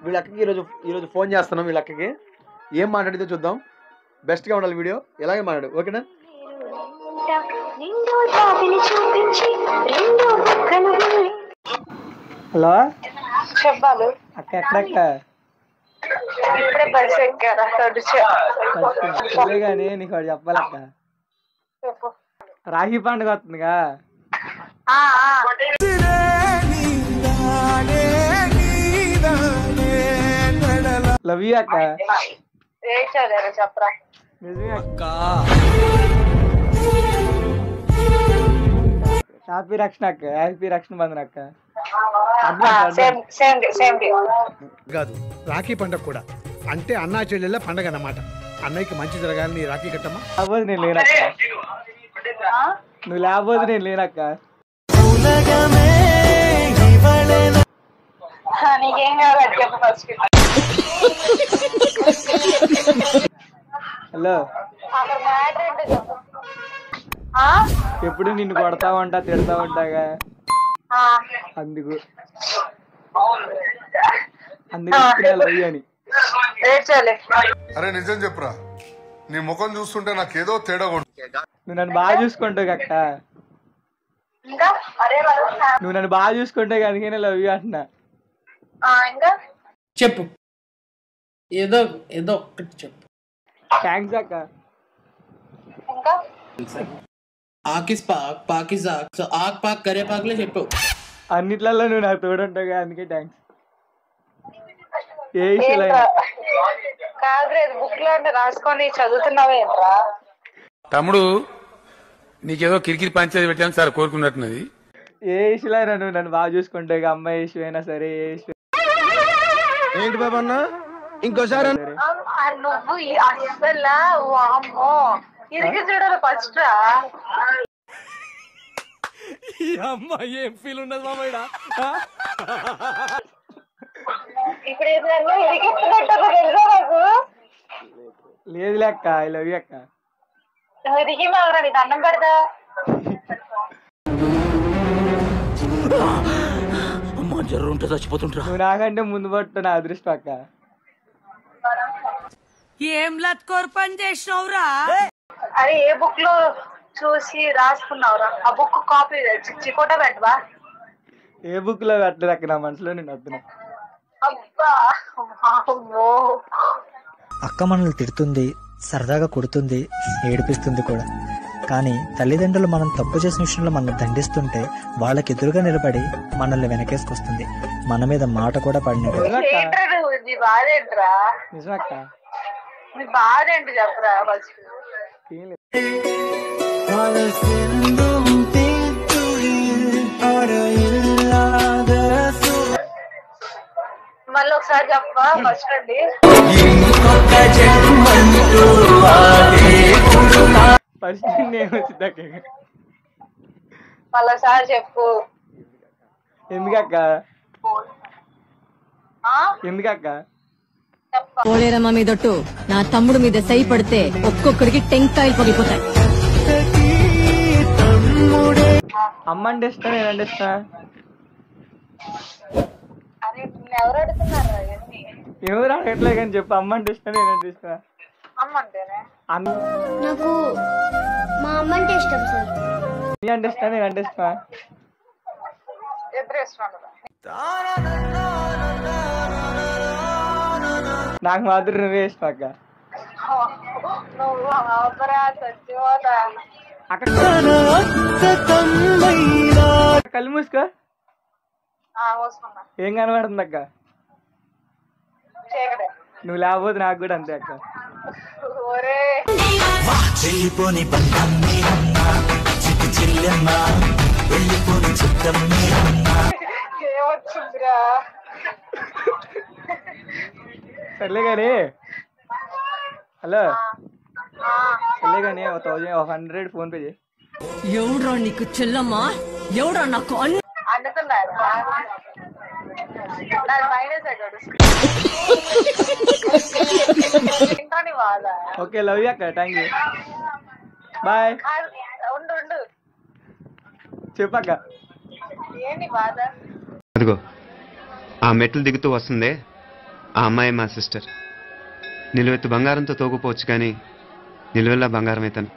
వీళ్ళ అక్కకి ఈరోజు ఫోన్ చేస్తున్నాం. వీళ్ళ అక్కకి ఏం మాట్లాడితే చూద్దాం. బెస్ట్ గా ఉండాలి వీడియో. ఎలాగే మాట్లాడు, ఓకేనా? హలో చెప్పాలి అక్క, ఎక్కడక్క? ఇప్పుడే బస్ ఎక్కారా? కానీ నీకు ఒకటి చెప్పాలక్క. చెప్పు. రాఖీ పండుగ వస్తుందిగా. లవ్ యూ అక్క. చెప్పరా? నిజమే అక్క. హ్యాపీ రక్షణ అక్క. హ్యాపీ రక్షణ బంధన్ అక్క. కాదు, రాఖీ పండుగ కూడా అంటే అన్నా చెల్లెళ్ళ పండగ అన్నమాట. అన్నయ్యకి మంచి జరగాలని రాఖీ కట్టమ్మా. లేకపోతే నేను లేనక్క. నువ్వు లేకపోతే నేను లేనక్క. నీకేం కావాలి చెప్పు ఫస్ట్. హలో, అక్కడ మ్యాటర్ ఏంటో చెప్పు. ఎప్పుడు నిన్ను కొడతా ఉంటా, తిడతా ఉంటాగా. అందుకు లవ్ యూ అని. అరే నిజం చెప్పురా, నీ ముఖం చూస్తుంటే నాకేదో తేడా. నువ్వు నన్ను బాగా చూసుకుంటావు అక్క. నువ్వు నన్ను బాగా చూసుకుంటావు అందుకనే లవ్ యూ అంటున్నా. చెప్పు, ఏదో ఏదో ఒక్కటి చెప్పు. థ్యాంక్స్ అక్క. ఆకిస్ పాక్ పాకిస్ ఆక్, సో ఆక్ పాక్ కరే పాక్లే చెప్పు. అన్నిట్లలో నువ్వు నాకు తోడుంటావుగా, అందుకే థ్యాంక్స్. ఏ ఇష్యూలో కాదు, బుక్ లో రాసుకొని చదువుతున్నావేంట్రా? తమ్ముడు నీకేదో కిరికిరి పంచాయతీ పెట్టాను సార్ కోరుకున్నట్టున్నది. ఏ ఇష్యూలో అయినా నువ్వు నన్ను బాగా చూసుకుంటావు. అమ్మాయి ఇష్యూ అయినా సరే, ఏ ఇష్యూ. ఏంటి బాబా అన్న, ఇంకోసారి నువ్వు అసలు వామ్మో ఇదికి చూడాలి ఫస్ట్ రా. అమ్మాయి ఏం ఫీల్ ఉండదు మామయ్య. ఇప్పుడు ఏదన్నా ఇరిగిస్తున్నట్టు తెలుసా నాకు? లేదు లెక్క. ఐ లవ్ యూ అక్క. నువ్వు ఇరిగి మాకు నీకు అన్నం పెడతా. నువ్వు నాకంటే ముందు పట్టు నా అదృష్టం అక్క. ఏం లత్కోర్ పని చేసినవురా? అరే ఏ బుక్ లో చూసి రాసుకున్నావురా? ఆ బుక్ కాపీ చికోటా పెట్టవా? ఏ బుక్ లో పెట్టలేదు అక్క, నా మనసులో నేను వద్దున్నా. అబ్బా అక్క మనల్ని తిడుతుంది, సరదాగా కొడుతుంది, ఏడిపిస్తుంది కూడా. కానీ తల్లిదండ్రులు మనం తప్పు చేసిన విషయంలో మనల్ని దండిస్తుంటే వాళ్ళకి ఎదురుగా నిలబడి మనల్ని వెనకేసుకొస్తుంది. మన మీద మాట కూడా పడినట్టు. నీ బాధ ఏంట్రా? నిజమక్క. నీ బాధ ఏంటి చెప్పరా ఫస్ట్. మళ్ళీ ఒకసారి చెప్పా ఫస్ట్ అండి. ఫస్ట్ నేను వచ్చిందక్క. మళ్ళీ ఒకసారి చెప్పు. ఎందుకక్క? ఎందుకక్క? పోలేరమ్మ మీదొట్టు నా తమ్ముడు మీద సై పడితే ఒక్కొక్కడికి టెంకాయలు పగిలిపోతాయి. అమ్మ అంటే ఇష్టం, నేనంటే ఇష్టం. ఎవరు అడుగుతున్నారా? ఎవరు అడగట్లే కానీ చెప్పు. అమ్మ అంటే ఇష్టం, నేనంటే ఇష్టం. అమ్మ అంటేనే నాకు మా అమ్మ అంటే ఇష్టం సార్. నీ అంటే ఇష్టం, నేనంటే ఇష్టం. ఇద్దరు ఇష్టం. నాకు మాత్రం నువ్వే ఇష్టం అక్క. నువ్వు చచ్చిపోతా. కళ్ళు మూసుకో. ఏం కనబడుతుంది అక్క? నువ్వు లేకపోతే నాకు కూడా అంతే అక్క. సర్లే కానీ. హలో, సర్లే కానీ 100 ఫోన్ పే చేయి. ఎవడ్రా నీకు చెల్లమ్మా? ఎవడ్రా నాకు అందుతున్నారు? ఓకే, లవ్ యూ అక్క. Thank you, bye. ఉండు చెప్పక్క. ఏంటి బాధ? అదిగో ఆ మెట్లు దిగుతూ వస్తుందే ఆ అమ్మాయి మా సిస్టర్. నిలువెత్తు బంగారంతో తోగుపోవచ్చు కానీ నిలువెల్లా బంగారం అవుతాను.